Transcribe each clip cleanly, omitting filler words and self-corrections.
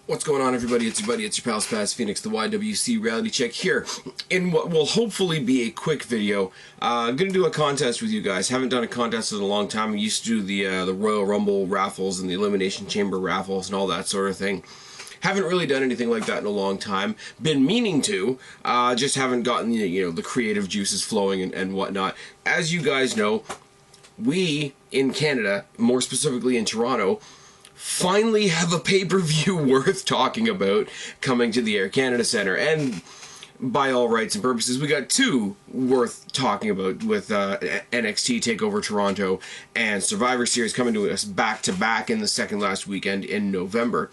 What's going on, everybody? It's your buddy, it's your pal Spaz Phoenix, the YWC Reality Check here in what will hopefully be a quick video. I'm going to do a contest with you guys. Haven't done a contest in a long time. I used to do the Royal Rumble raffles and the Elimination Chamber raffles and all that sort of thing. Haven't really done anything like that in a long time. Been meaning to, just haven't gotten the creative juices flowing and whatnot. As you guys know, we in Canada, more specifically in Toronto, finally have a pay-per-view worth talking about coming to the Air Canada Centre, and by all rights and purposes, we got two worth talking about with NXT TakeOver Toronto and Survivor Series coming to us back-to-back in the second last weekend in November.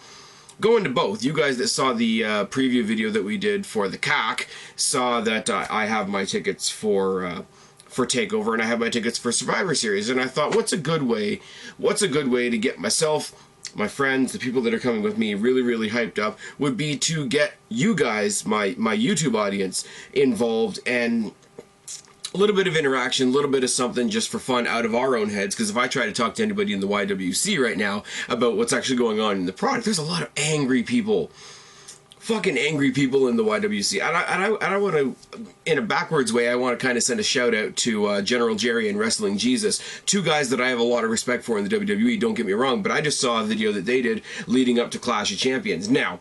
Going to both. You guys that saw the preview video that we did for the CAC saw that I have my tickets for TakeOver and I have my tickets for Survivor Series, and I thought, what's a good way to get myself, my friends, the people that are coming with me really hyped up, would be to get you guys, my YouTube audience, involved and a little bit of interaction, a little bit of something just for fun out of our own heads, because if I try to talk to anybody in the YWC right now about what's actually going on in the product, there's a lot of angry people. Fucking angry people in the YWC. And I want to, in a backwards way, I want to kind of send a shout out to General Jerry and Wrestling Jesus. Two guys that I have a lot of respect for in the WWE, don't get me wrong, but I just saw a video that they did leading up to Clash of Champions. Now,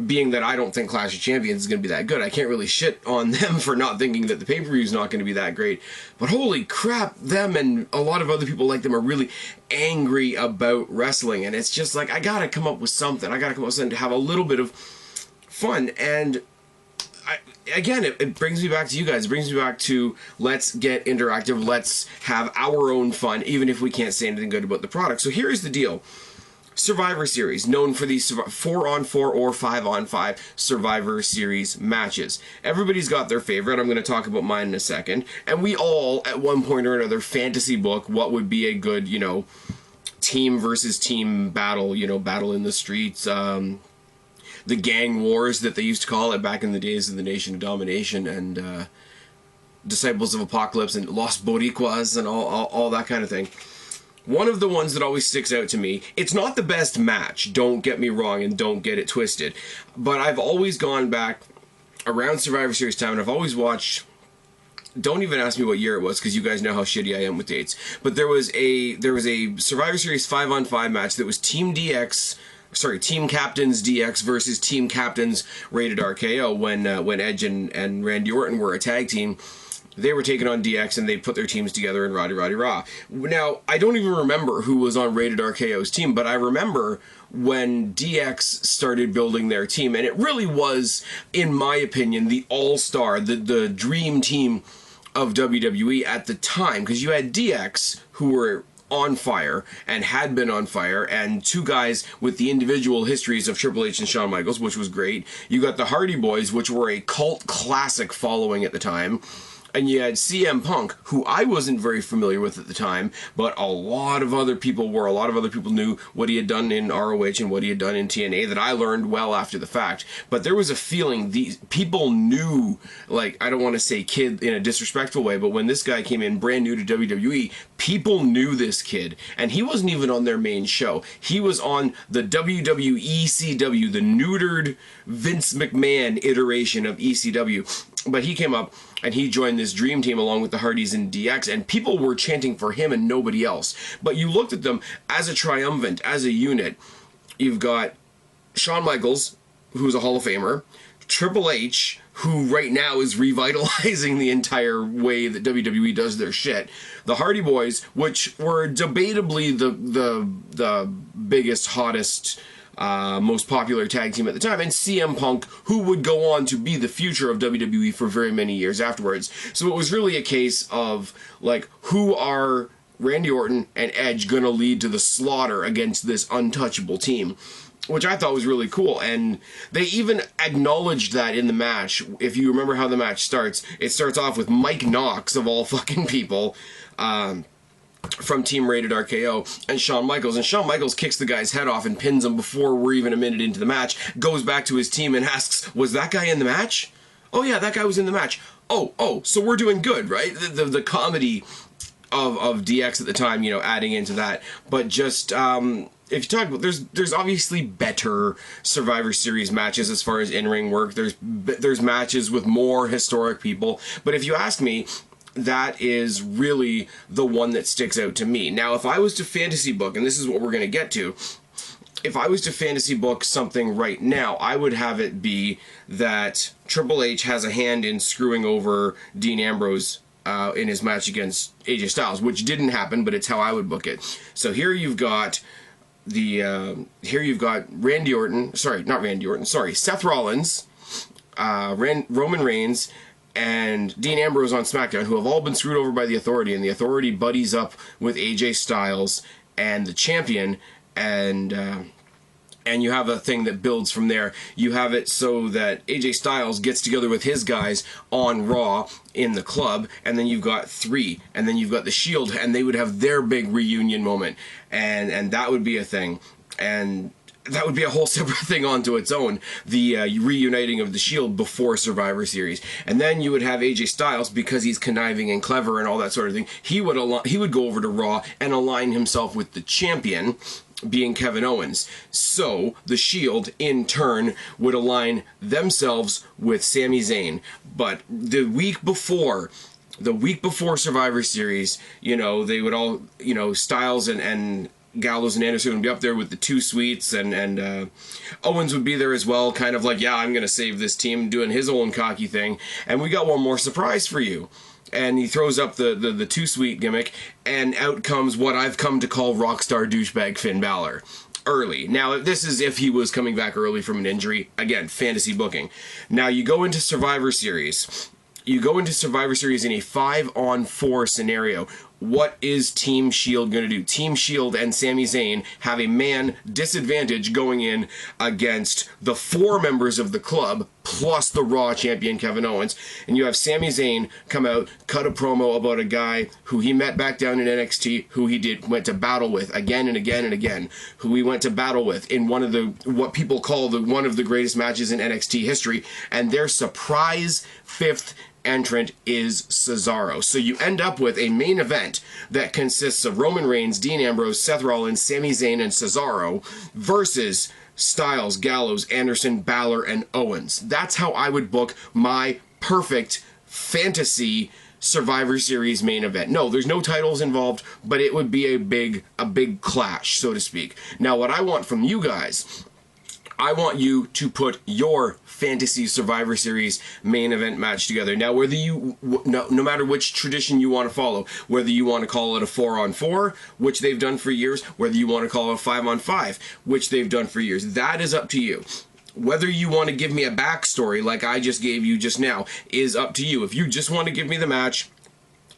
being that I don't think Clash of Champions is going to be that good, I can't really shit on them for not thinking that the pay-per-view is not going to be that great. But holy crap, them and a lot of other people like them are really angry about wrestling. And it's just like, I gotta come up with something. I gotta come up with something to have a little bit of fun. And again, it brings me back to you guys. It brings me back to, let's get interactive, let's have our own fun, even if we can't say anything good about the product. So here's the deal. Survivor Series, known for these 4-on-4 or 5-on-5 Survivor Series matches. Everybody's got their favorite. I'm going to talk about mine in a second. And we all, at one point or another, fantasy book what would be a good, team versus team battle, battle in the streets, the gang wars that they used to call it back in the days of the Nation of Domination, and Disciples of Apocalypse and Los Boricuas and all that kind of thing. One of the ones that always sticks out to me, it's not the best match, don't get me wrong and don't get it twisted, but I've always gone back around Survivor Series time and I've always watched, don't even ask me what year it was because you guys know how shitty I am with dates, but there was a Survivor Series 5-on-5 match that was Team Captains DX versus Team Captains Rated RKO when Edge and Randy Orton were a tag team. They were taking on DX and they put their teams together in Roddy Raw. Now, I don't even remember who was on Rated RKO's team, but I remember when DX started building their team, and it really was, in my opinion, the all-star, the dream team of WWE at the time, because you had DX, who were on fire and had been on fire, and two guys with the individual histories of Triple H and Shawn Michaels, which was great. You got the Hardy Boys, which were a cult classic following at the time. And you had CM Punk, who I wasn't very familiar with at the time, but a lot of other people were. A lot of other people knew what he had done in ROH and what he had done in TNA that I learned well after the fact. But there was a feeling these people knew, like, I don't want to say kid in a disrespectful way, but when this guy came in brand new to WWE, people knew this kid. And he wasn't even on their main show. He was on the WWE ECW, the neutered Vince McMahon iteration of ECW. But he came up and he joined this dream team along with the Hardys and DX, and people were chanting for him and nobody else. But you looked at them as a triumvirate, as a unit. You've got Shawn Michaels, who's a Hall of Famer, Triple H, who right now is revitalizing the entire way that WWE does their shit, the Hardy Boys, which were debatably the biggest, hottest, most popular tag team at the time, and CM Punk, who would go on to be the future of WWE for very many years afterwards. So it was really a case of, like, who are Randy Orton and Edge gonna lead to the slaughter against this untouchable team, which I thought was really cool. And they even acknowledged that in the match. If you remember how the match starts, it starts off with Mike Knox, of all fucking people, from Team Rated RKO, and Shawn Michaels kicks the guy's head off and pins him before we're even a minute into the match, goes back to his team and asks, was that guy in the match? Oh yeah, that guy was in the match. Oh, so we're doing good, right? The comedy of DX at the time, adding into that, but just if you talk about, there's obviously better Survivor Series matches as far as in-ring work. There's matches with more historic people, but if you ask me, that is really the one that sticks out to me. Now, if I was to fantasy book, and this is what we're going to get to, if I was to fantasy book something right now, I would have it be that Triple H has a hand in screwing over Dean Ambrose in his match against AJ Styles, which didn't happen, but it's how I would book it. So here you've got Randy Orton, sorry, not Randy Orton, sorry, Seth Rollins, Roman Reigns, and Dean Ambrose on SmackDown, who have all been screwed over by the Authority, and the Authority buddies up with AJ Styles and the champion, and you have a thing that builds from there. You have it so that AJ Styles gets together with his guys on Raw in the club, and then you've got 3, and then you've got the Shield, and they would have their big reunion moment, and that would be a thing, and that would be a whole separate thing onto its own, the reuniting of the Shield before Survivor Series. And then you would have AJ Styles, because he's conniving and clever and all that sort of thing, he would go over to Raw and align himself with the champion, being Kevin Owens. So the Shield in turn would align themselves with Sami Zayn. But the week before Survivor Series, you know, they would all, you know, Styles and Gallows and Anderson would be up there with the 2 Sweets, and Owens would be there as well, kind of like, yeah, I'm gonna save this team, doing his own cocky thing. And we got one more surprise for you. And he throws up the 2 Sweet gimmick, and out comes what I've come to call rockstar douchebag Finn Balor. Early. Now, this is if he was coming back early from an injury. Again, fantasy booking. Now, you go into Survivor Series. You go into Survivor Series in a 5-on-4 scenario. What is Team Shield going to do? Team Shield and Sami Zayn have a man disadvantage going in against the 4 members of the club, plus the Raw champion Kevin Owens. And you have Sami Zayn come out, cut a promo about a guy who he met back down in NXT, who he went to battle with again and again and again, who he went to battle with in one of the, what people call one of the greatest matches in NXT history. And their surprise 5th entrant is Cesaro. So you end up with a main event that consists of Roman Reigns, Dean Ambrose, Seth Rollins, Sami Zayn, and Cesaro versus Styles, Gallows, Anderson, Balor, and Owens. That's how I would book my perfect fantasy Survivor Series main event. No, there's no titles involved, but it would be a big clash, so to speak. Now, what I want from you guys, I want you to put your fantasy Survivor Series main event match together. Now, whether you, no matter which tradition you want to follow, whether you want to call it a 4-on-4, which they've done for years, whether you want to call it a 5-on-5, which they've done for years, that is up to you. Whether you want to give me a backstory like I just gave you just now is up to you. If you just want to give me the match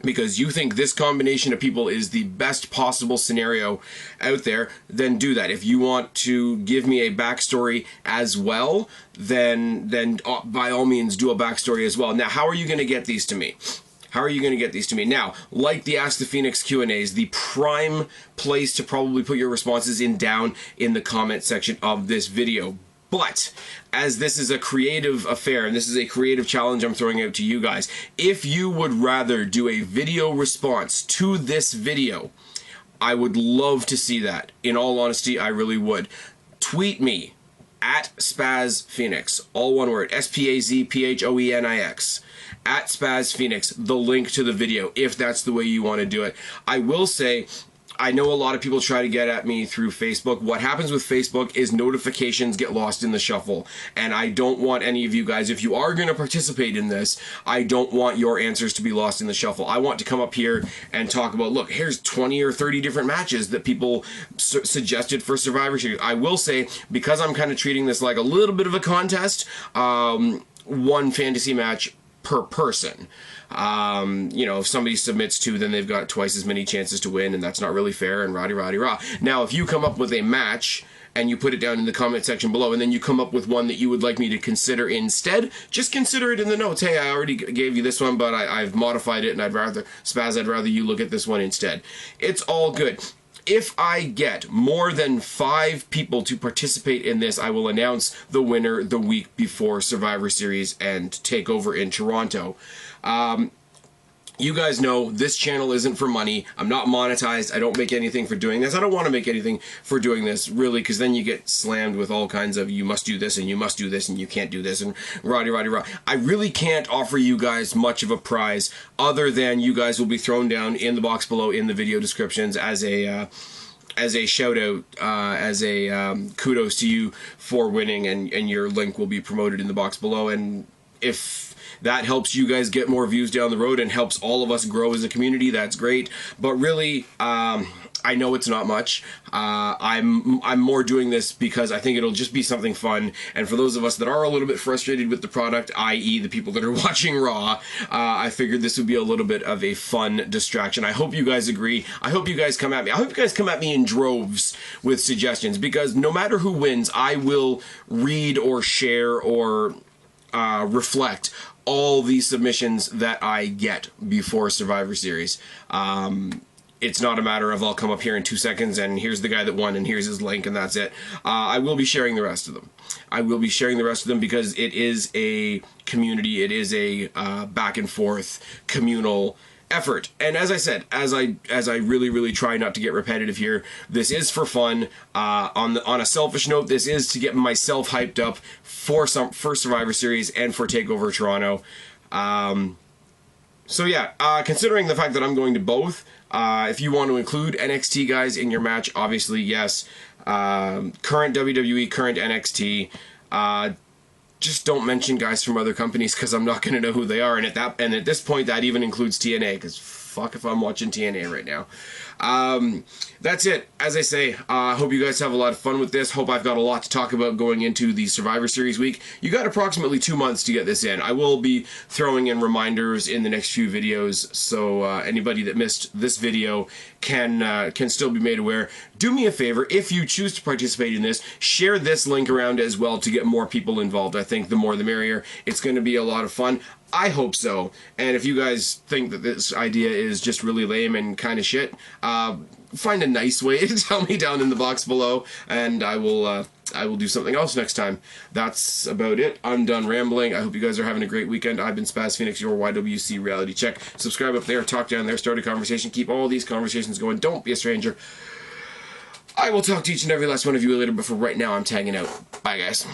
because you think this combination of people is the best possible scenario out there, then do that. If you want to give me a backstory as well, then by all means do a backstory as well. Now, how are you going to get these to me? How are you going to get these to me? Now, like the Ask the Phoenix Q&As, the prime place to probably put your responses down in the comment section of this video. But as this is a creative affair, and this is a creative challenge I'm throwing out to you guys, if you would rather do a video response to this video, I would love to see that. In all honesty, I really would. Tweet me at Spaz Phoenix, all one word, SPAZPHOENIX, at Spaz Phoenix, the link to the video, if that's the way you want to do it. I will say, I know a lot of people try to get at me through Facebook. What happens with Facebook is notifications get lost in the shuffle. And I don't want any of you guys, if you are going to participate in this, I don't want your answers to be lost in the shuffle. I want to come up here and talk about, look, here's 20 or 30 different matches that people suggested for Survivor Series. I will say, because I'm kind of treating this like a little bit of a contest, one fantasy match per person. You know, if somebody submits 2, then they've got twice as many chances to win, and that's not really fair, and rah. Now, if you come up with a match and you put it down in the comment section below, and then you come up with one that you would like me to consider instead, just consider it in the notes. Hey, I already gave you this one, but I've modified it, and I'd rather you look at this one instead. It's all good. If I get more than 5 people to participate in this, I will announce the winner the week before Survivor Series and take over in Toronto. You guys know this channel isn't for money. I'm not monetized. I don't make anything for doing this. I don't want to make anything for doing this, really, because then you get slammed with all kinds of you must do this and you must do this and you can't do this and rah. I really can't offer you guys much of a prize other than you guys will be thrown down in the box below in the video descriptions as a shout out, as a kudos to you for winning, and your link will be promoted in the box below. And if that helps you guys get more views down the road and helps all of us grow as a community, that's great. But really, I know it's not much. I'm more doing this because I think it'll just be something fun. And for those of us that are a little bit frustrated with the product, i.e. the people that are watching Raw, I figured this would be a little bit of a fun distraction. I hope you guys agree. I hope you guys come at me. I hope you guys come at me in droves with suggestions, because no matter who wins, I will read or share or reflect all these submissions that I get before Survivor Series. It's not a matter of I'll come up here in 2 seconds and here's the guy that won and here's his link and that's it. I will be sharing the rest of them. I will be sharing the rest of them because it is a community. It is a back and forth communal effort. And as I said, as I really try not to get repetitive here, this is for fun. On a selfish note, this is to get myself hyped up for Survivor Series and for TakeOver Toronto. So yeah, considering the fact that I'm going to both, if you want to include NXT guys in your match, obviously yes. Current WWE, current NXT. Just don't mention guys from other companies because I'm not going to know who they are. And at this point, that even includes TNA, because fuck if I'm watching TNA right now. That's it. As I say, I hope you guys have a lot of fun with this. Hope I've got a lot to talk about going into the Survivor Series week. You got approximately 2 months to get this in. I will be throwing in reminders in the next few videos, so anybody that missed this video can still be made aware. Do me a favor, if you choose to participate in this, share this link around as well to get more people involved. I think the more the merrier. It's going to be a lot of fun. I hope so. And if you guys think that this idea is just really lame and kind of shit, find a nice way to tell me down in the box below, and I will do something else next time. That's about it. I'm done rambling. I hope you guys are having a great weekend. I've been Spaz Phoenix, your YWC reality check. Subscribe up there, talk down there, start a conversation. Keep all these conversations going. Don't be a stranger. I will talk to each and every last one of you later, but for right now, I'm tagging out. Bye, guys.